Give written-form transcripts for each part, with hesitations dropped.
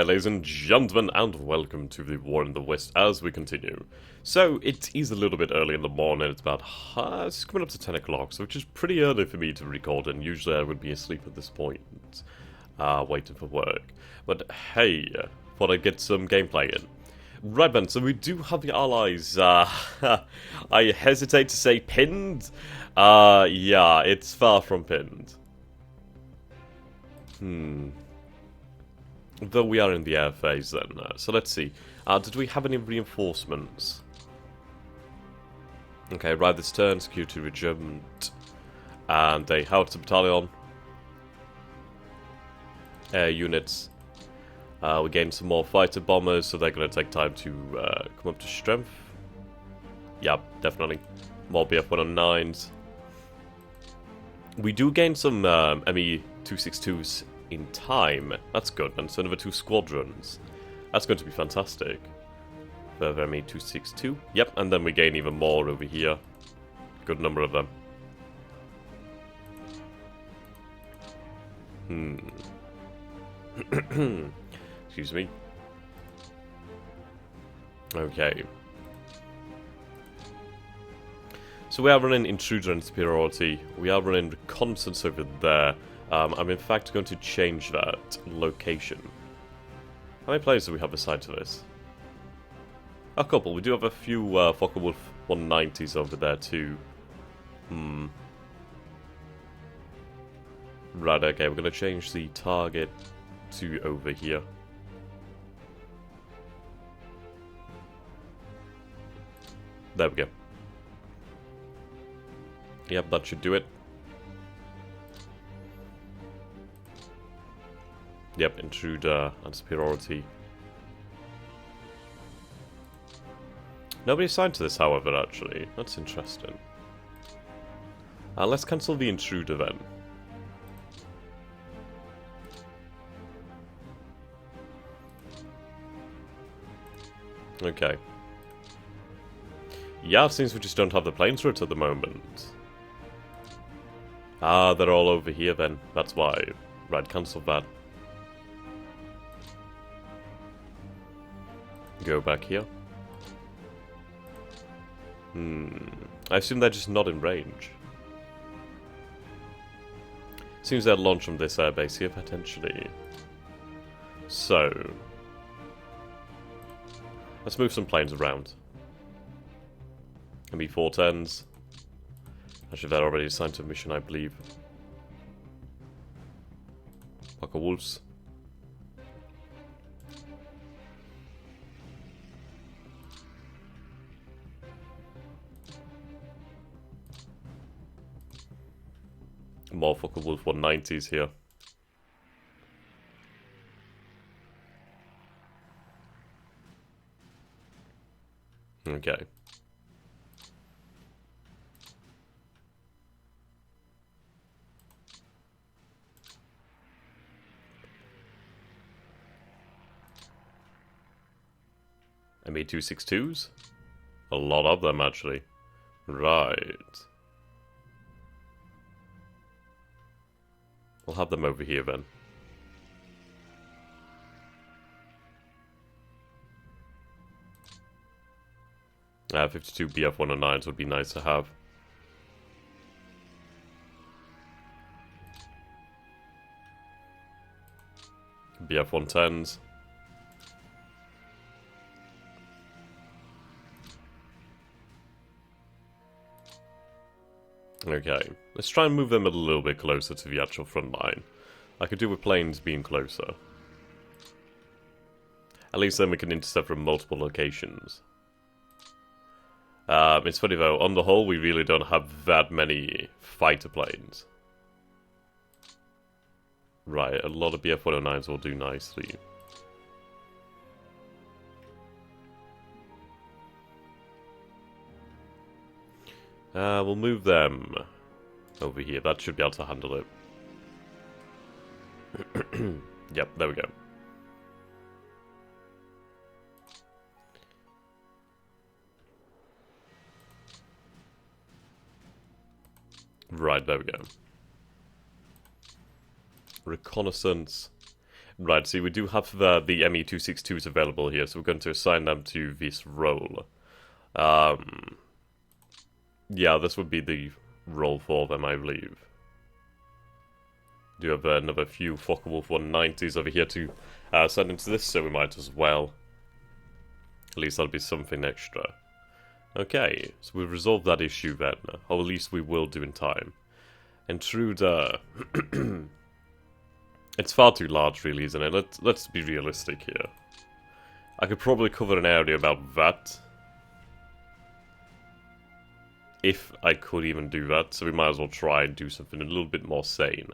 Alright, ladies and gentlemen, and welcome to the War in the West as we continue. So, it is a little bit early in the morning, it's about, it's coming up to 10 o'clock, so which is pretty early for me to record, and usually I would be asleep at this point, waiting for work. But hey, thought I'd get some gameplay in. Right then, so we do have the allies, I hesitate to say pinned? Yeah, it's far from pinned. Though we are in the air phase then, so let's see. Did we have any reinforcements? Okay, right this turn, security regiment, and a howitzer battalion. Air units. We gained some more fighter bombers, so they're going to take time to come up to strength. Yeah, definitely. More BF-109s. We do gain some ME-262s in time. That's good, and so another 2 squadrons. That's going to be fantastic. Further ME-262. Yep, and then we gain even more over here. Good number of them. Excuse me. Okay. So we are running Intruder and Superiority. We are running Reconnaissance over there. I'm in fact going to change that location. How many players do we have assigned to this? A couple. We do have a few Focke-Wulf 190s over there too. Right, okay, we're going to change the target to over here. There we go. Yep, that should do it. Yep, Intruder and Superiority. Nobody assigned to this, however, actually. That's interesting. Let's cancel the Intruder then. Okay. Yeah, it seems we just don't have the planes for it at the moment. They're all over here then. That's why. Right, cancel that. Go back here. I assume they're just not in range. Seems they'll launch from this airbase here, potentially. So, let's move some planes around. Can be 410s. Actually, they're already assigned to a mission, I believe. Focke-Wulfs. More Focke-Wulf 190s here. Okay. ME-262s? A lot of them, actually. Right. We'll have them over here then. Uh, 52 BF-109s would be nice to have. BF-110s. Okay, let's try and move them a little bit closer to the actual front line. I could do with planes being closer. At least then we can intercept from multiple locations. It's funny though, on the whole we really don't have that many fighter planes. Right, a lot of BF-109s will do nicely. We'll move them over here. That should be able to handle it. Yep, there we go. Right, there we go. Reconnaissance. Right, see, we do have the ME262s available here, so we're going to assign them to this role. Yeah, this would be the role for them, I believe. Do have another few Focke-Wulf 190s over here to send into this, so we might as well. At least that'll be something extra. Okay, so we've resolved that issue then, or at least we will do in time. Intruder. It's far too large, really, isn't it? Let's be realistic here. I could probably cover an area about that. If I could even do that, so we might as well try and do something a little bit more sane.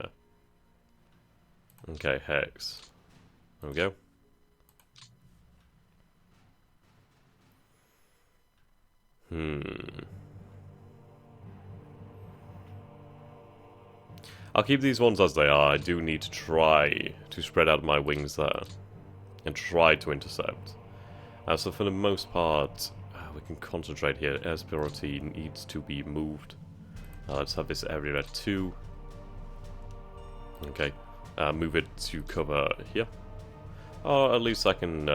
Okay, Hex. There we go. I'll keep these ones as they are. I do need to try to spread out my wings there. And try to intercept. So for the most part, we can concentrate here. Air superiority needs to be moved. Let's have this area at 2. Okay. Move it to cover here. Or at least I can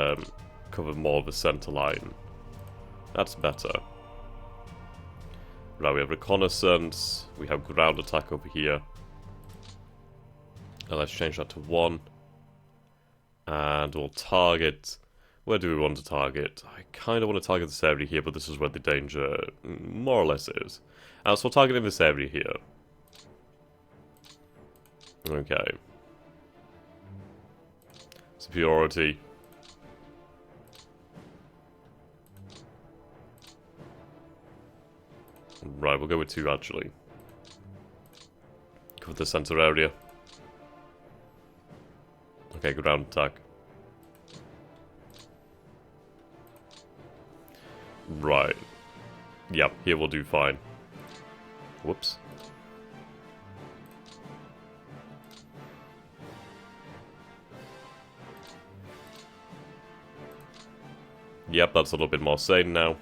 cover more of the center line. That's better. Right, we have reconnaissance. We have ground attack over here. Let's change that to 1. And we'll target... Where do we want to target? I kind of want to target this area here, but this is where the danger more or less is. So we'll target in this area here. Okay. Superiority. Right, we'll go with 2 actually. Cover the center area. Okay, ground attack. Right. Yep, here we'll do fine. Whoops. Yep, that's a little bit more sane now.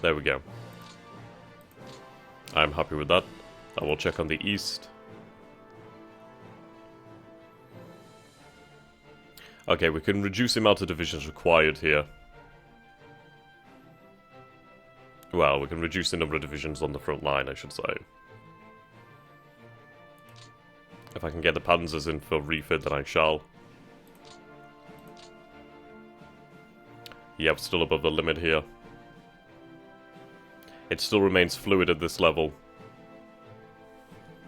There we go. I'm happy with that. I will check on the east. Okay, we can reduce the amount of divisions required here. Well, we can reduce the number of divisions on the front line, I should say. If I can get the panzers in for refit, then I shall. Yep, still above the limit here. It still remains fluid at this level.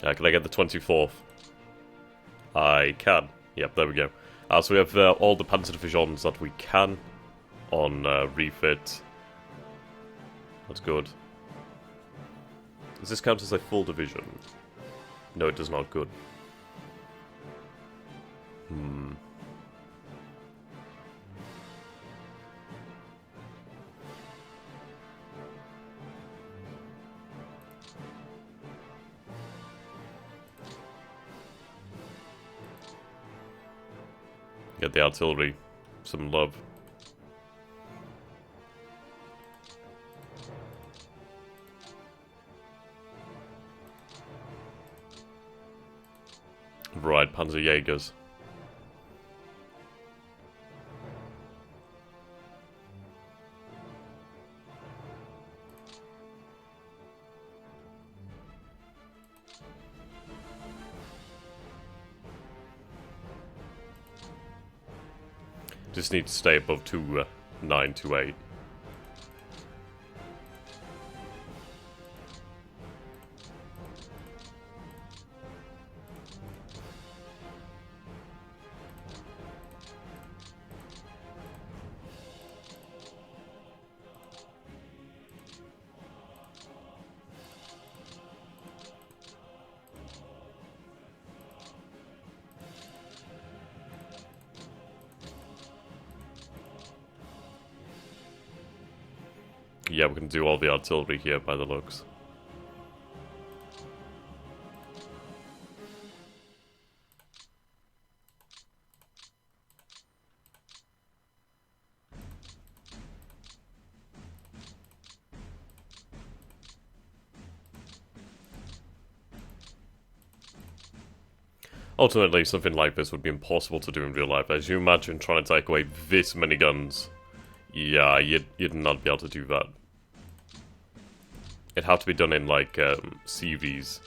Can I get the 24th? I can. Yep, there we go. So we have all the Panzer Divisions that we can on refit. That's good. Does this count as a full division? No, it does not. Good. Get the artillery some love. Right, Panzerjägers. Just need to stay above 2928. Yeah, we can do all the artillery here by the looks. Ultimately, something like this would be impossible to do in real life. As you imagine trying to take away this many guns, yeah, you'd not be able to do that. It'd have to be done in, like, CVs.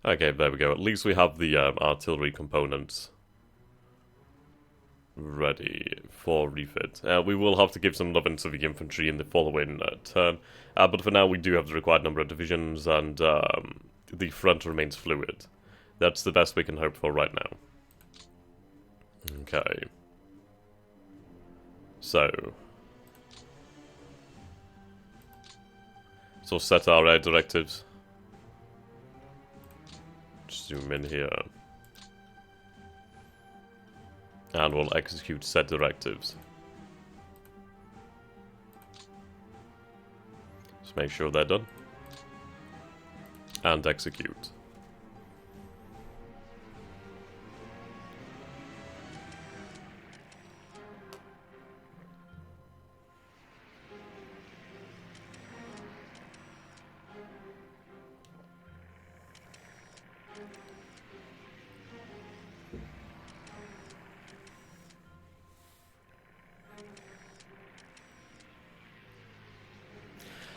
Okay, there we go. At least we have the artillery components ready for refit. We will have to give some love into the infantry in the following turn, but for now we do have the required number of divisions, and the front remains fluid. That's the best we can hope for right now. Okay. So set our air directives. Zoom in here. And we'll execute set directives. Just make sure they're done. And execute.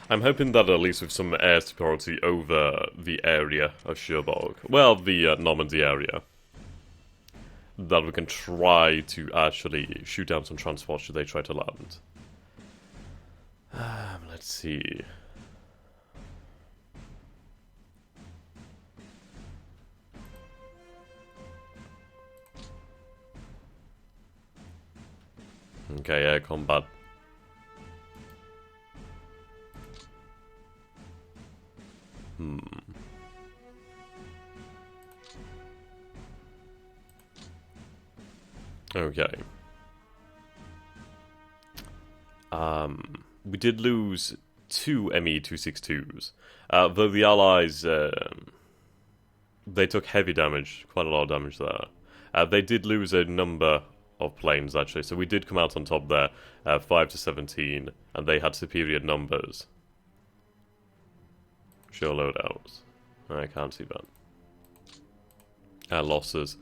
I'm hoping that at least with some air superiority over the area of Cherbourg, well, the Normandy area, that we can try to actually shoot down some transports should they try to land. Let's see. Okay, air combat. Okay. We did lose 2 ME-262s, though the Allies, they took heavy damage, quite a lot of damage there. They did lose a number of planes, actually, so we did come out on top there, 5 to 17, and they had superior numbers. Show loadouts. I can't see that. Losses.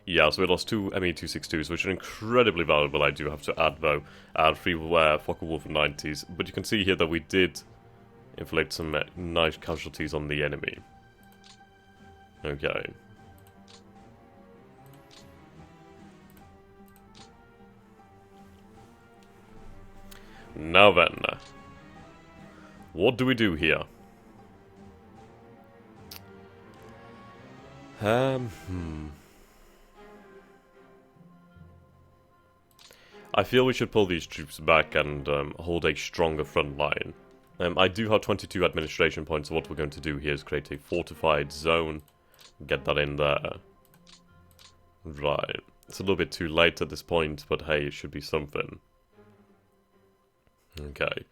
Yeah, so we lost 2 ME-262s, which are incredibly valuable, I do have to add, though, and 3 Focke-Wulf 90s. But you can see here that we did inflict some nice casualties on the enemy. Okay. Now then, what do we do here? I feel we should pull these troops back and hold a stronger front line. I do have 22 administration points, so what we're going to do here is create a fortified zone. Get that in there. Right. It's a little bit too late at this point, but hey, it should be something. Okay.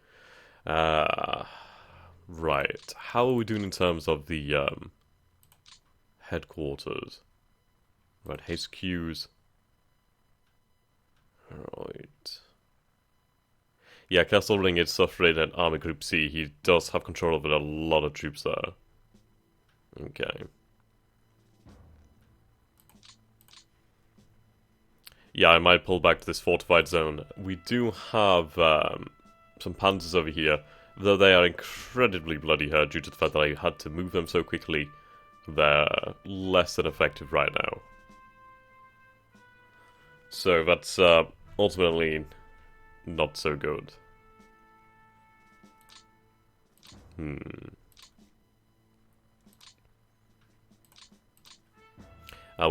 Right. How are we doing in terms of the headquarters? Right, HQs. Right. Yeah, Castle Ring is suffering at Army Group C. He does have control over a lot of troops there. Okay. Yeah, I might pull back to this fortified zone. We do have some panzers over here, though they are incredibly bloody hurt due to the fact that I had to move them so quickly. They're less than effective right now. So that's ultimately not so good. We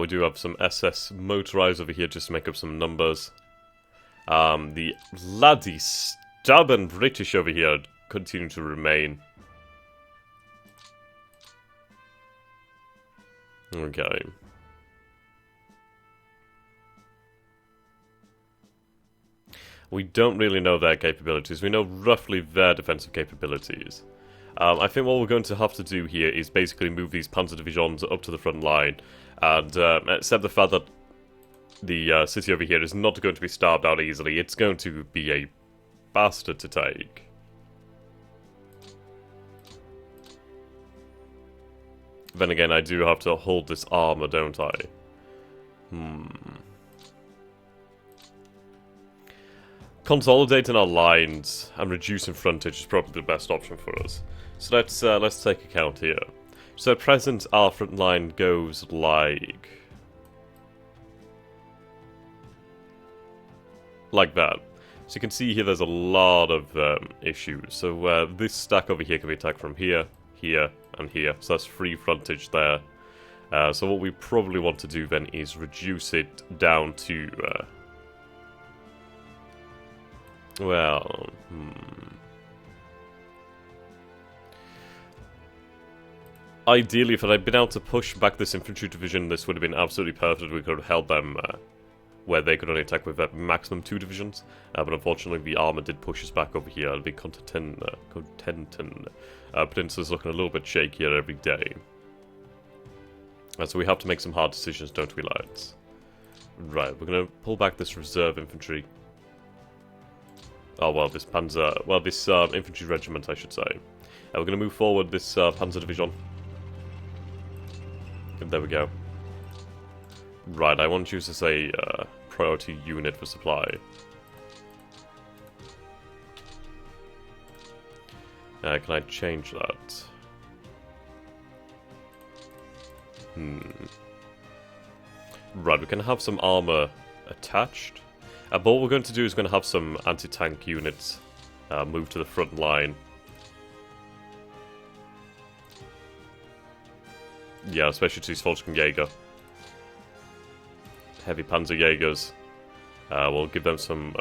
do have some SS motorized over here just to make up some numbers. The bloody stubborn British over here continue to remain. Okay. We don't really know their capabilities. We know roughly their defensive capabilities. I think what we're going to have to do here is basically move these Panzer Divisions up to the front line, and accept the fact that the city over here is not going to be starved out easily. It's going to be a bastard to take. Then again, I do have to hold this armor, don't I? Consolidating our lines and reducing frontage is probably the best option for us. So let's take account here. So at present, our front line goes like that. So you can see here there's a lot of issues. So this stack over here can be attacked from here, here, and here. So that's free frontage there. So what we probably want to do then is reduce it down to... Ideally, if I'd been able to push back this infantry division, this would have been absolutely perfect. We could have held them where they could only attack with maximum 2 divisions. But unfortunately, the armor did push us back over here. The Peninsula's looking a little bit shakier every day. So we have to make some hard decisions, don't we, lads? Right, we're going to pull back this reserve infantry. Oh, well, this infantry regiment, I should say. We're going to move forward this Panzer Division. There we go. Right, I want to choose this a priority unit for supply. Can I change that? Right, we can have some armor attached. But what we're going to do is we're going to have some anti-tank units move to the front line. Yeah, especially to these Volkskrieger. Heavy Panzer Jaegers. We'll give them some...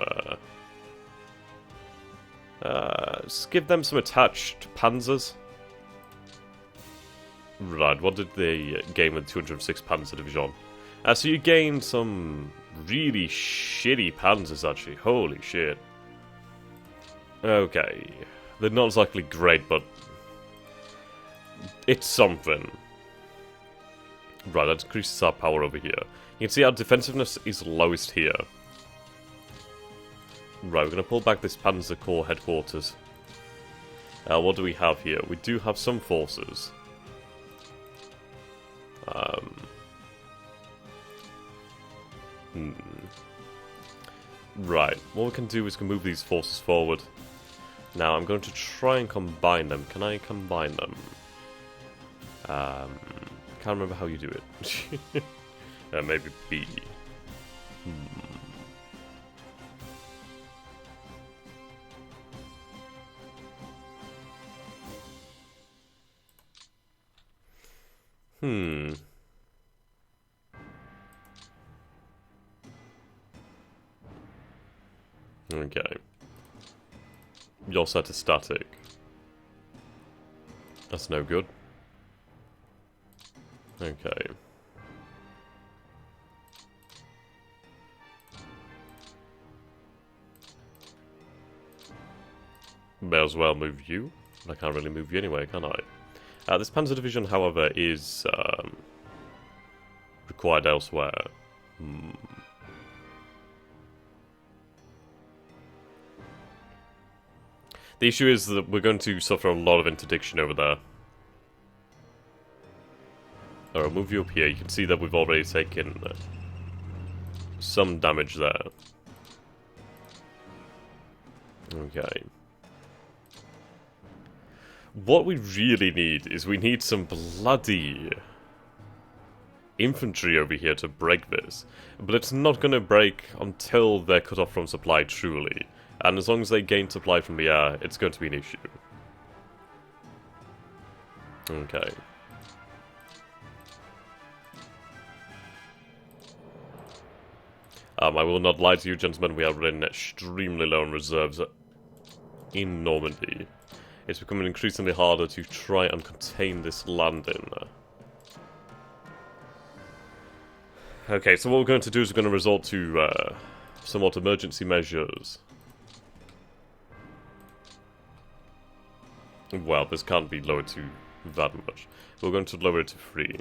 just give them some attached Panzers. Right, what did they gain with 206 Panzer Division? So you gain some really shitty Panzers, actually. Holy shit. Okay. They're not exactly great, but... it's something. Right, that increases our power over here. You can see our defensiveness is lowest here. Right, we're going to pull back this Panzer Corps headquarters. What do we have here? We do have some forces. Right, what we can do is we can move these forces forward. Now, I'm going to try and combine them. Can I combine them? Can't remember how you do it. Maybe B. Okay. You're set to static. That's no good. Okay. May as well move you. I can't really move you anyway, can I? This Panzer Division, however, is required elsewhere. The issue is that we're going to suffer a lot of interdiction over there. I'll move you up here. You can see that we've already taken some damage there. Okay. What we really need is we need some bloody infantry over here to break this. But it's not going to break until they're cut off from supply truly. And as long as they gain supply from the air, it's going to be an issue. Okay. I will not lie to you, gentlemen, we are running extremely low on reserves in Normandy. It's becoming increasingly harder to try and contain this landing. Okay, so what we're going to do is we're going to resort to somewhat emergency measures. Well, this can't be lowered to that much. We're going to lower it to 3.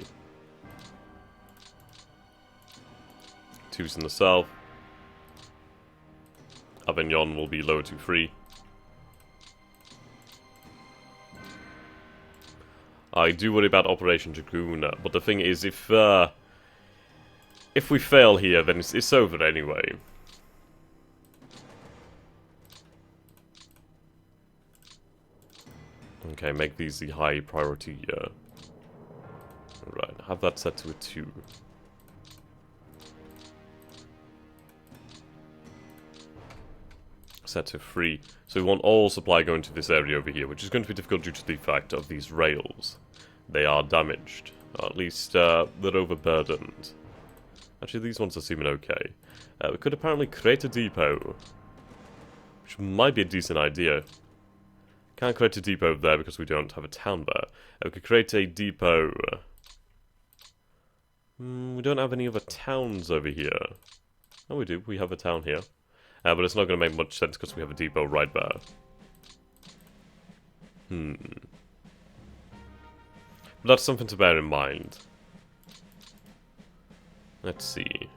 2's in the south. Avignon will be lowered to 3. I do worry about Operation Dragoon, but the thing is, if we fail here, then it's over anyway. Okay, make these the high priority. Right, have that set to a 2. Set to 3. So we want all supply going to this area over here, which is going to be difficult due to the fact of these rails. They are damaged. Or at least, they're overburdened. Actually, these ones are seeming okay. We could apparently create a depot, which might be a decent idea. Can't create a depot there because we don't have a town there. We could create a depot... we don't have any other towns over here. Oh, we do. We have a town here. But it's not going to make much sense because we have a depot right there. But that's something to bear in mind. Let's see.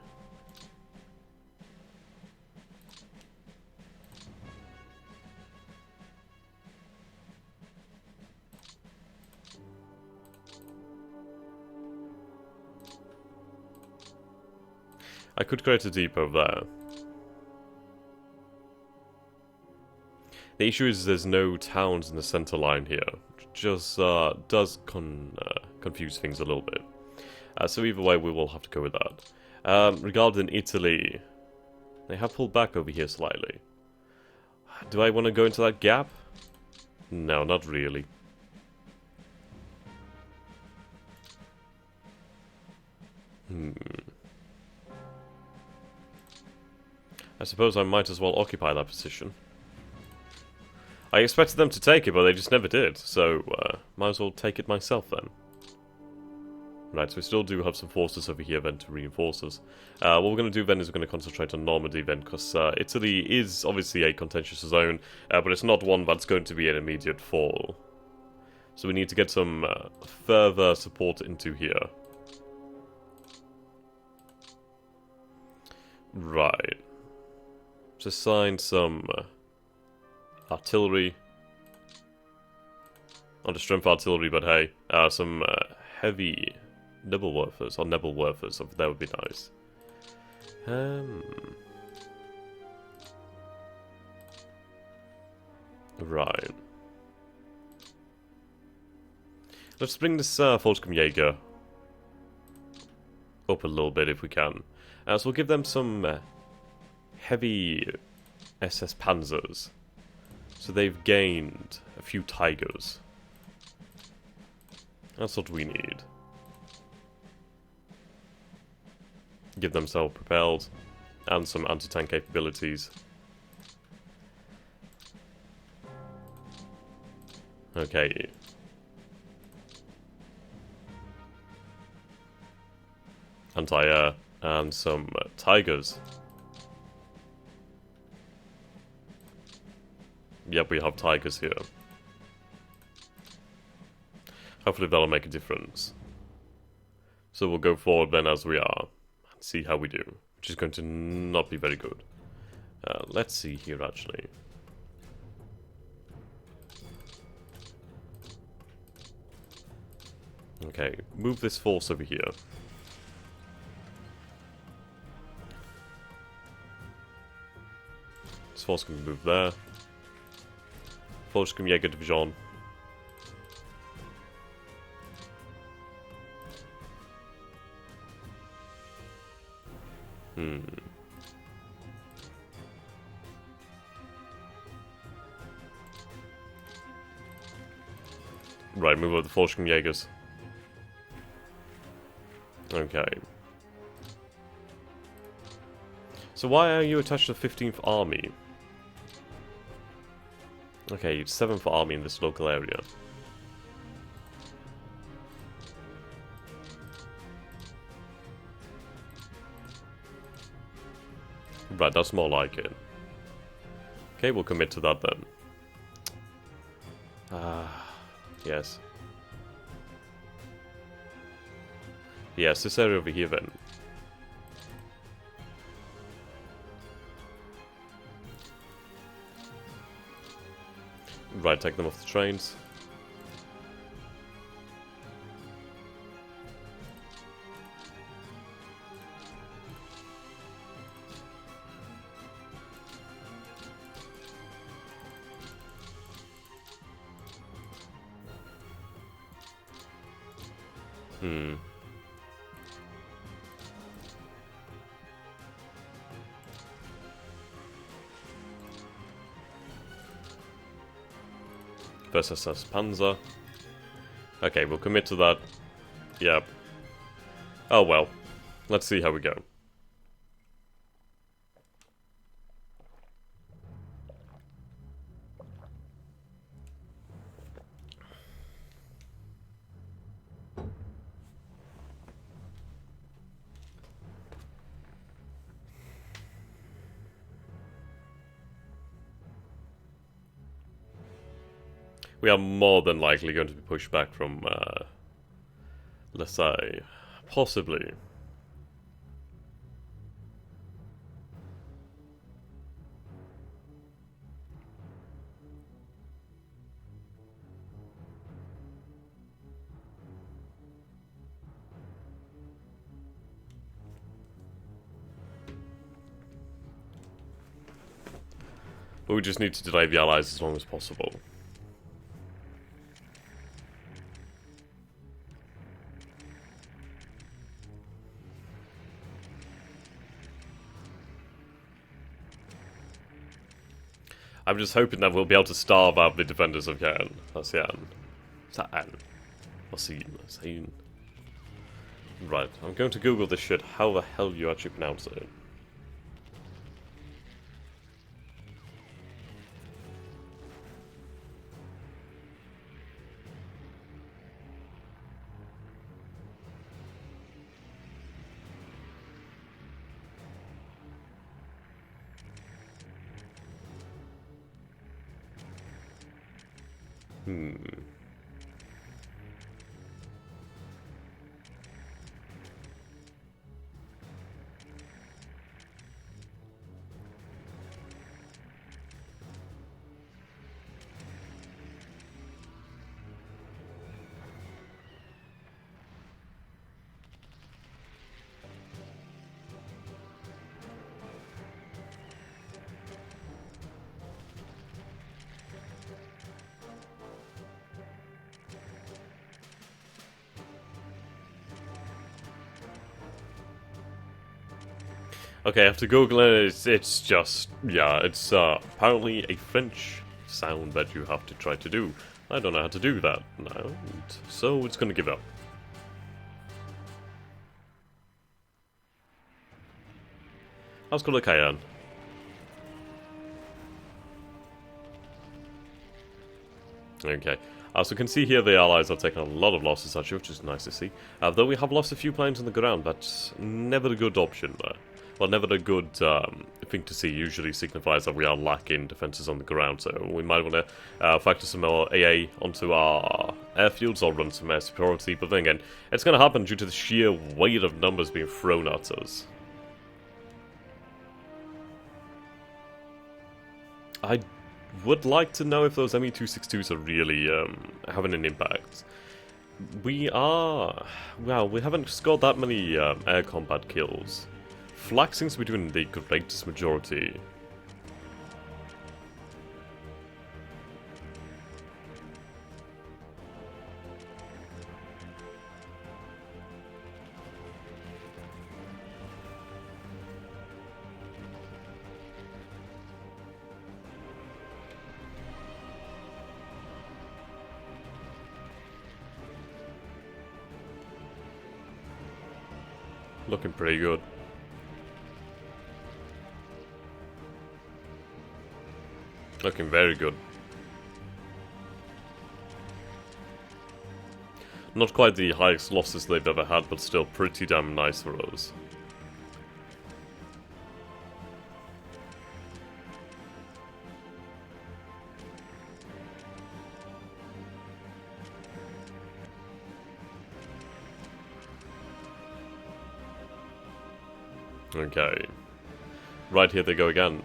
I could create a depot there. The issue is there's no towns in the center line here, which just does confuse things a little bit. So either way, we will have to go with that. Regarding Italy, they have pulled back over here slightly. Do I want to go into that gap? No, not really. I suppose I might as well occupy that position. I expected them to take it, but they just never did, so might as well take it myself then. Right, so we still do have some forces over here then to reinforce us. What we're going to do then is we're going to concentrate on Normandy then, because Italy is obviously a contentious zone, but it's not one that's going to be an immediate fall. So we need to get some further support into here. Right. Let's assign some artillery. Not a strength artillery, but hey, some heavy Nebelwerfers, or Nebelwerfers, that would be nice. Right. Let's bring this Volkskamjäger up a little bit if we can. So we'll give them some heavy SS Panzers. So they've gained a few Tigers. That's what we need. Give them self-propelled and some anti-tank capabilities. Okay. Anti-air and some Tigers. Yep, we have Tigers here. Hopefully that'll make a difference. So we'll go forward then as we are. And see how we do. Which is going to not be very good. Let's see here actually. Okay, move this force over here. This force can be moved there. Volkskamjäger Division. Right, move over the Volkskamjägers. Okay. So why are you attached to the 15th Army? Okay, it's 7th Army in this local area. Right, that's more like it. Okay, we'll commit to that then. Yes. Yes, this area over here then. Right, take them off the trains. Versus SS Panzer. Okay, we'll commit to that. Yep. Oh well. Let's see how we go. We are more than likely going to be pushed back from, let's say, possibly. But we just need to delay the Allies as long as possible. I'm just hoping that we'll be able to starve out the defenders of Caen. That's Caen. Caen. Right, I'm going to Google this shit. How the hell you actually pronounce it? Okay, after Googling it, it's just, yeah, it's apparently a French sound that you have to try to do. I don't know how to do that now, so it's gonna give up. How's it called a Cayenne? Okay. So you can see here the Allies have taken a lot of losses actually, which is nice to see. Though we have lost a few planes on the ground, that's never a good option there. Well, never a good thing to see. Usually signifies that we are lacking defences on the ground, so we might want to factor some more AA onto our airfields or run some air superiority, but then again, it's going to happen due to the sheer weight of numbers being thrown at us. I would like to know if those Me-262s are really having an impact. We haven't scored that many air combat kills. Flak seems to be doing the greatest majority. Looking pretty good. Looking very good. Not quite the highest losses they've ever had, but still pretty damn nice for us. Okay. Right, here they go again.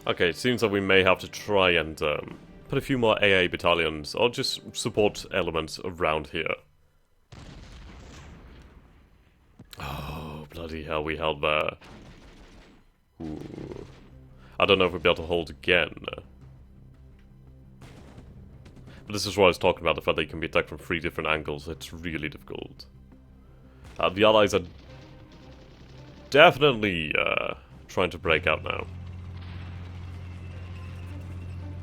Okay, it seems like we may have to try and put a few more AA battalions, or just support elements around here. Oh, bloody hell, we held there. Ooh. I don't know if we'll be able to hold again. But this is what I was talking about, the fact that you can be attacked from 3 different angles. It's really difficult. The allies are definitely trying to break out now.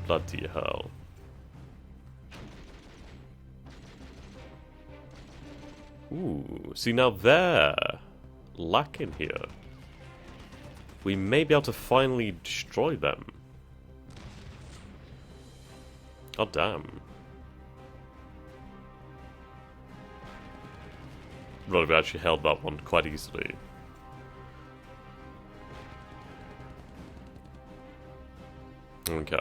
Bloody hell. Ooh, see now they're lacking here. We may be able to finally destroy them. God damn. Right, we actually held that one quite easily. Okay.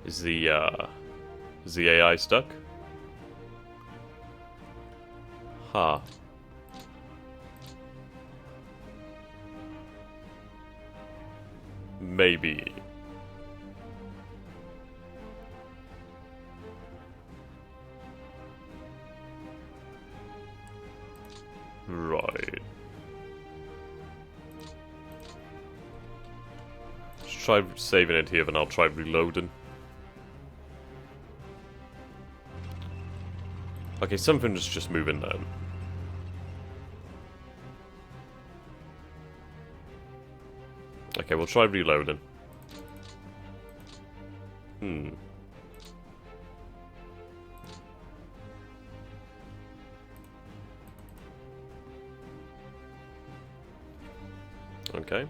Is the AI stuck? Huh. Maybe. Right. Let's try saving it here, then I'll try reloading. Okay, something's just moving then. Okay, we'll try reloading. Okay.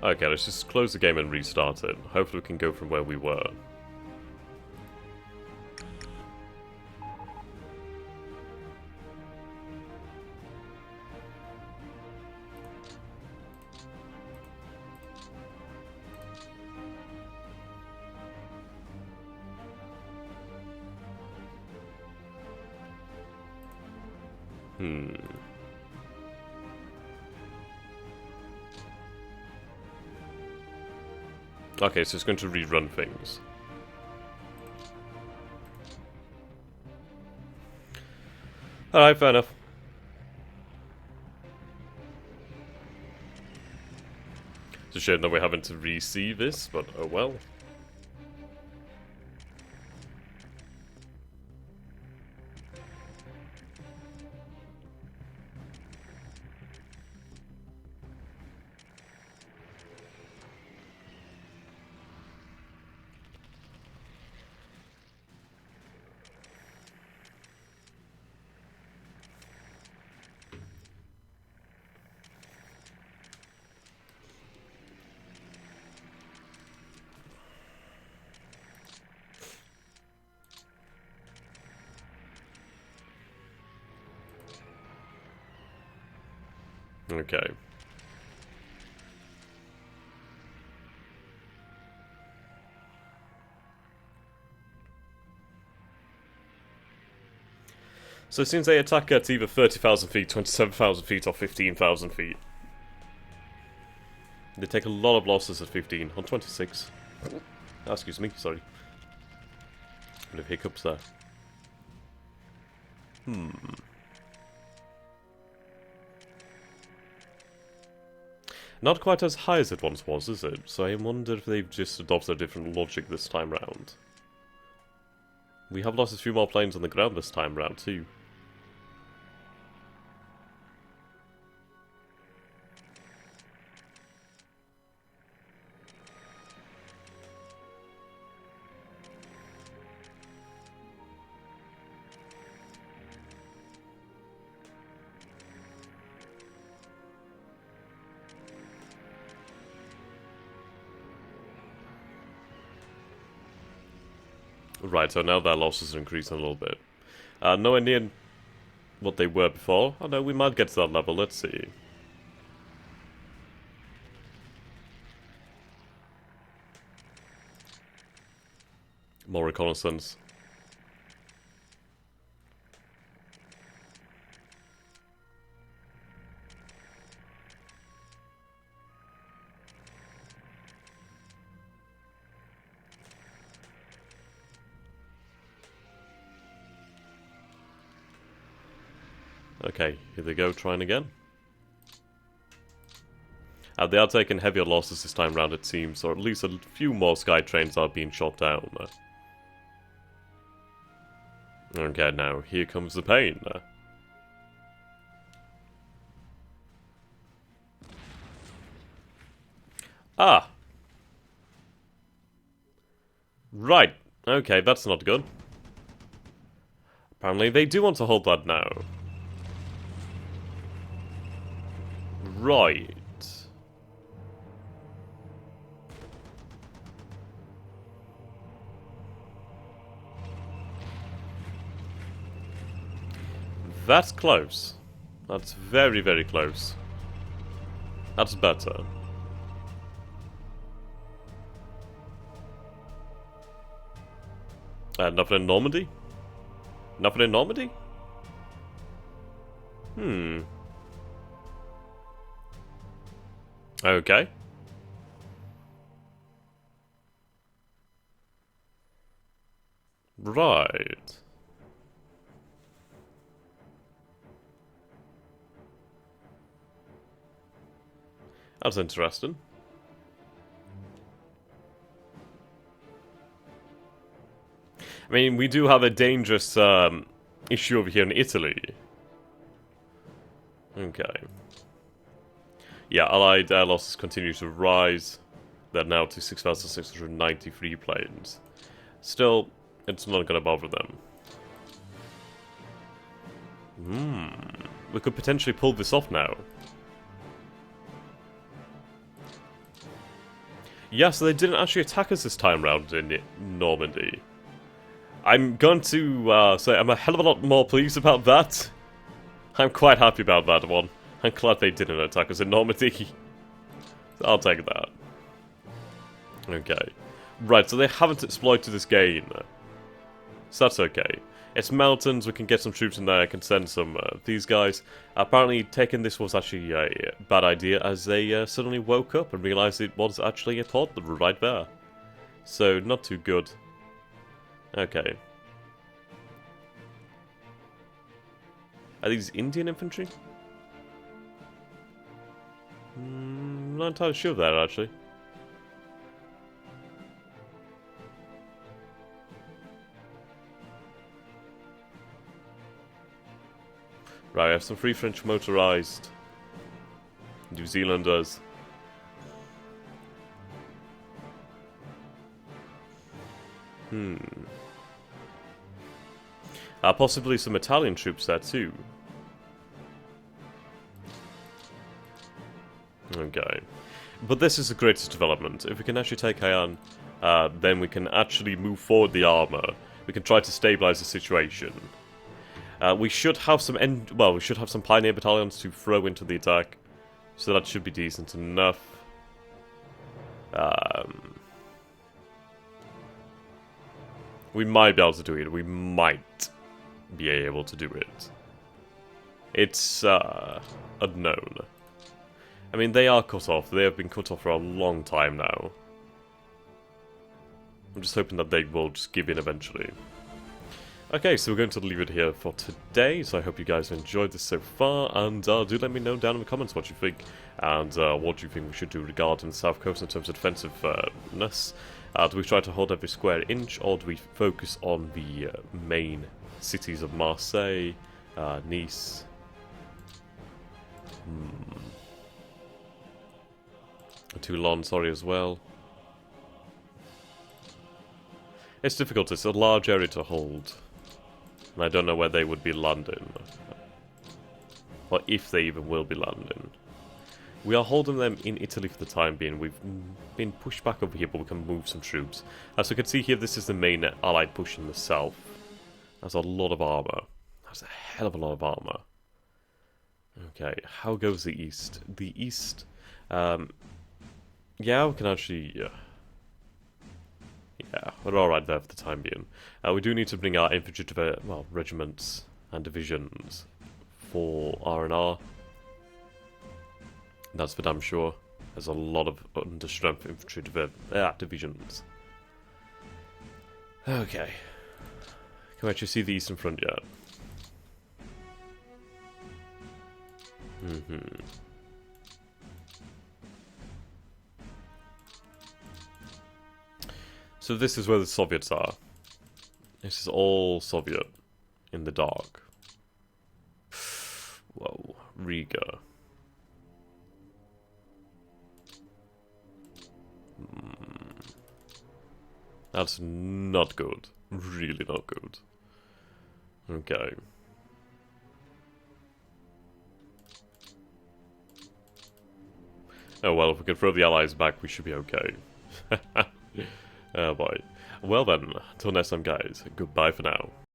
Okay, let's just close the game and restart it. Hopefully we can go from where we were. Okay, so it's going to rerun things. Alright, fair enough. It's a shame that we're having to re-see this, but oh well. Okay. So it seems they attack at either 30,000 feet, 27,000 feet, or 15,000 feet. They take a lot of losses at 15, on 26. Oh, excuse me, sorry. A bit of hiccups there. Not quite as high as it once was, is it? So I wonder if they've just adopted a different logic this time round. We have lost a few more planes on the ground this time round, too. Right, so now their losses are increasing a little bit. Nowhere near what they were before. Oh no, we might get to that level, let's see. More reconnaissance. Okay, here they go, trying again. They are taking heavier losses this time round, it seems, or at least a few more sky trains are being shot down. Okay, now, here comes the pain. Ah! Right, okay, that's not good. Apparently they do want to hold that now. Right. That's close. That's very, very close. That's better. Nothing in Normandy? Nothing in Normandy? Okay. Right. That's interesting. I mean, we do have a dangerous issue over here in Italy. Okay. Yeah, Allied air losses continue to rise. They're now to 6,693 planes. Still, it's not going to bother them. We could potentially pull this off now. Yeah, so they didn't actually attack us this time round in Normandy. I'm going to say I'm a hell of a lot more pleased about that. I'm quite happy about that one. I'm glad they didn't attack us in Normandy. I'll take that. Okay. Right, so they haven't exploited this gain. So that's okay. It's mountains, we can get some troops in there, I can send some these guys. Apparently taking this was actually a bad idea as they suddenly woke up and realised it was actually a pod that were right there. So, not too good. Okay. Are these Indian infantry? Not entirely sure of that, actually. Right, I have some Free French motorized New Zealanders. Possibly some Italian troops there too. Okay. But this is the greatest development. If we can actually take Haiyan, then we can actually move forward the armor. We can try to stabilize the situation. We should have some we should have some pioneer battalions to throw into the attack, so that should be decent enough. We might be able to do it. We might be able to do it. It's unknown. I mean, they are cut off. They have been cut off for a long time now. I'm just hoping that they will just give in eventually. Okay, so we're going to leave it here for today, so I hope you guys enjoyed this so far, and do let me know down in the comments what you think, and what you think we should do regarding the South Coast in terms of defensiveness. Do we try to hold every square inch, or do we focus on the main cities of Marseille, Nice? Toulon, sorry, as well. It's difficult, it's a large area to hold. And I don't know where they would be landing. Or if they even will be landing. We are holding them in Italy for the time being. We've been pushed back over here, but we can move some troops. As you can see here, this is the main Allied push in the south. That's a lot of armour. That's a hell of a lot of armour. Okay, how goes the east? The east... yeah, we can actually... yeah, we're alright there for the time being. We do need to bring our infantry to the, well, regiments and divisions for R&R. That's for damn sure. There's a lot of understrength infantry divisions. Okay. Can we actually see the eastern front yet? So this is where the Soviets are. This is all Soviet in the dark. Whoa, Riga. That's not good. Really not good. Okay. Oh well, if we can throw the Allies back, we should be okay. Oh boy. Well then, until next time guys, goodbye for now.